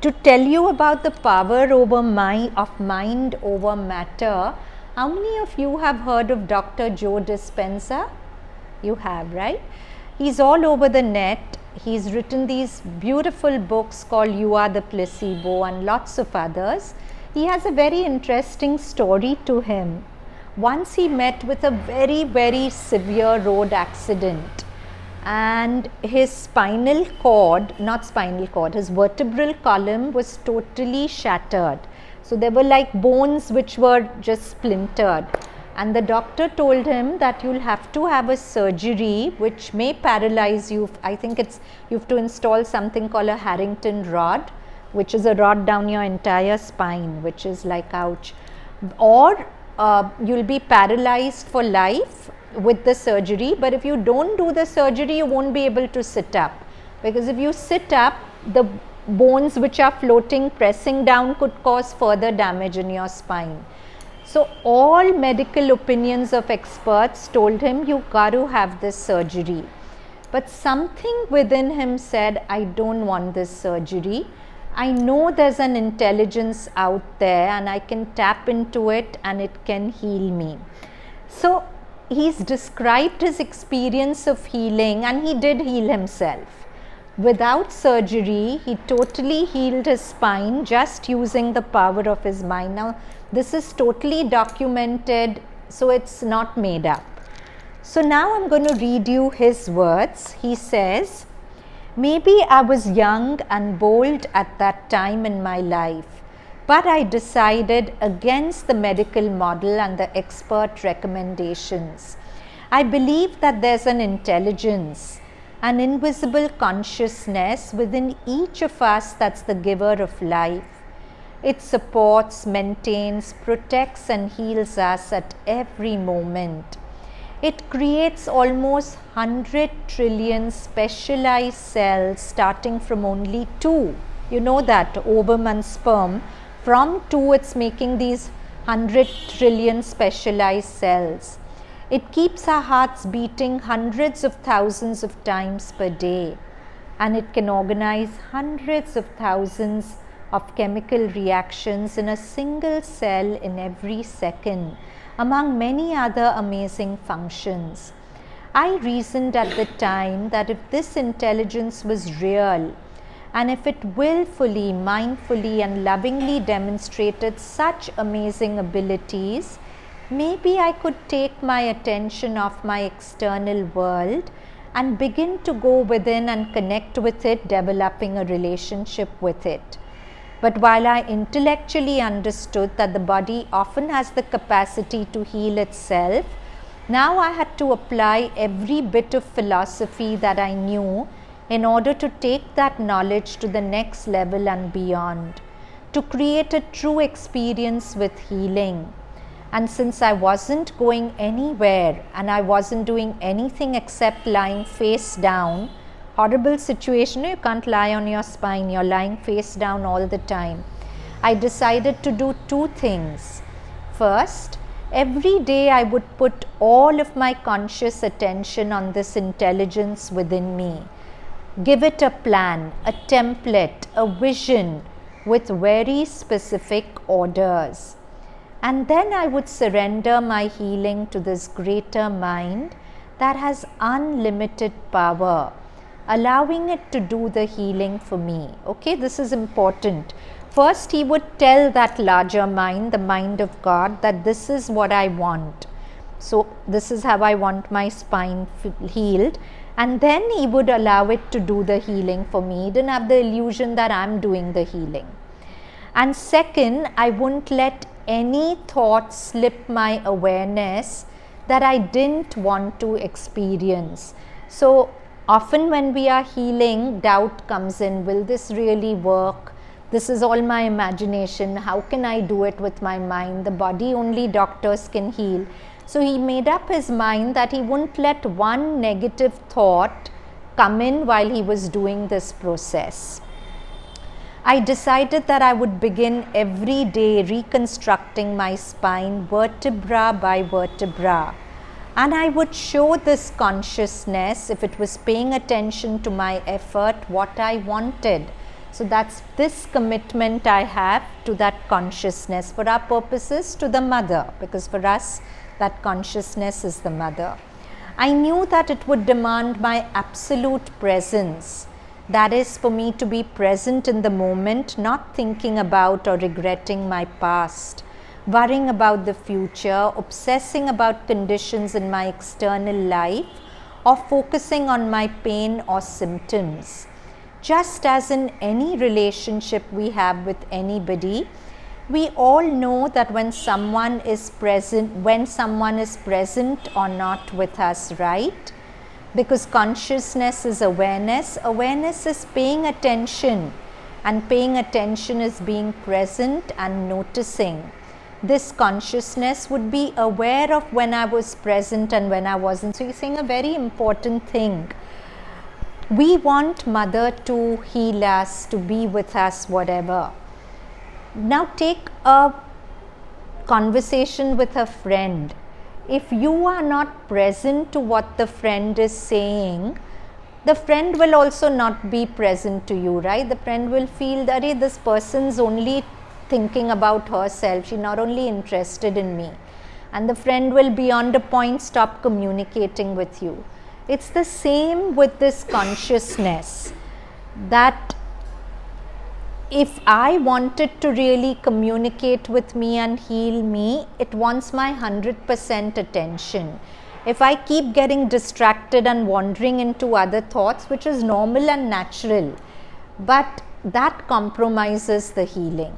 to tell you about the power over mind over matter. How many of you have heard of Dr. Joe Dispenza? You have, right? He's all over the net. He's written these beautiful books called You Are the Placebo and lots of others. He has a very interesting story to him. Once he met with a very, very severe road accident, and his his vertebral column was totally shattered. So there were like bones which were just splintered. And the doctor told him that you'll have to have a surgery which may paralyze you. I think you have to install something called a Harrington rod, which is a rod down your entire spine, which is like ouch. Or you'll be paralyzed for life with the surgery, but if you don't do the surgery, you won't be able to sit up, because if you sit up, the bones which are floating, pressing down, could cause further damage in your spine. So all medical opinions of experts told him, you got to have this surgery. But something within him said, I don't want this surgery. I know there's an intelligence out there and I can tap into it and it can heal me. So he's described his experience of healing, and he did heal himself. Without surgery, he totally healed his spine just using the power of his mind. Now, this is totally documented, so it's not made up. So now I'm going to read you his words. He says, maybe I was young and bold at that time in my life, but I decided against the medical model and the expert recommendations. I believe that there's an intelligence, an invisible consciousness within each of us that's the giver of life. It supports, maintains, protects and heals us at every moment. It creates almost 100 trillion specialized cells starting from only 2. You know that, ovum and sperm. From 2, it's making these 100 trillion specialized cells. It keeps our hearts beating hundreds of thousands of times per day, and it can organize hundreds of thousands of chemical reactions in a single cell in every second, among many other amazing functions. I reasoned at the time that if this intelligence was real, and if it willfully, mindfully and lovingly demonstrated such amazing abilities, maybe I could take my attention off my external world and begin to go within and connect with it, developing a relationship with it. But while I intellectually understood that the body often has the capacity to heal itself, now I had to apply every bit of philosophy that I knew in order to take that knowledge to the next level and beyond, to create a true experience with healing. And since I wasn't going anywhere and I wasn't doing anything except lying face down, horrible situation, you can't lie on your spine, you're lying face down all the time. I decided to do 2 things. First, every day I would put all of my conscious attention on this intelligence within me. Give it a plan, a template, a vision with very specific orders. And then I would surrender my healing to this greater mind that has unlimited power, allowing it to do the healing for me. Okay, this is important. First, he would tell that larger mind, the mind of God, that this is what I want. So, this is how I want my spine healed. And then he would allow it to do the healing for me. He didn't have the illusion that I'm doing the healing. And second, I wouldn't let any thought slip my awareness that I didn't want to experience. So often when we are healing, doubt comes in. Will this really work? This is all my imagination. How can I do it with my mind? The body only doctors can heal. So he made up his mind that he wouldn't let one negative thought come in while he was doing this process. I decided that I would begin every day reconstructing my spine vertebra by vertebra, and I would show this consciousness, if it was paying attention to my effort, what I wanted. So that's this commitment I have to that consciousness, for our purposes to the mother, because for us that consciousness is the mother. I knew that it would demand my absolute presence. That is, for me to be present in the moment, not thinking about or regretting my past, worrying about the future, obsessing about conditions in my external life, or focusing on my pain or symptoms. Just as in any relationship we have with anybody, we all know that when someone is present or not with us, right? Because consciousness is awareness, awareness is paying attention, and paying attention is being present and noticing. This consciousness would be aware of when I was present and when I wasn't. So you're saying a very important thing. We want mother to heal us, to be with us, whatever. Now take a conversation with a friend. If you are not present to what the friend is saying, the friend will also not be present to you, right? The friend will feel that this person's only thinking about herself, she's not only interested in me. And the friend will beyond a point stop communicating with you. It's the same with this consciousness, that if I want it to really communicate with me and heal me, it wants my 100% attention. If I keep getting distracted and wandering into other thoughts, which is normal and natural, but that compromises the healing.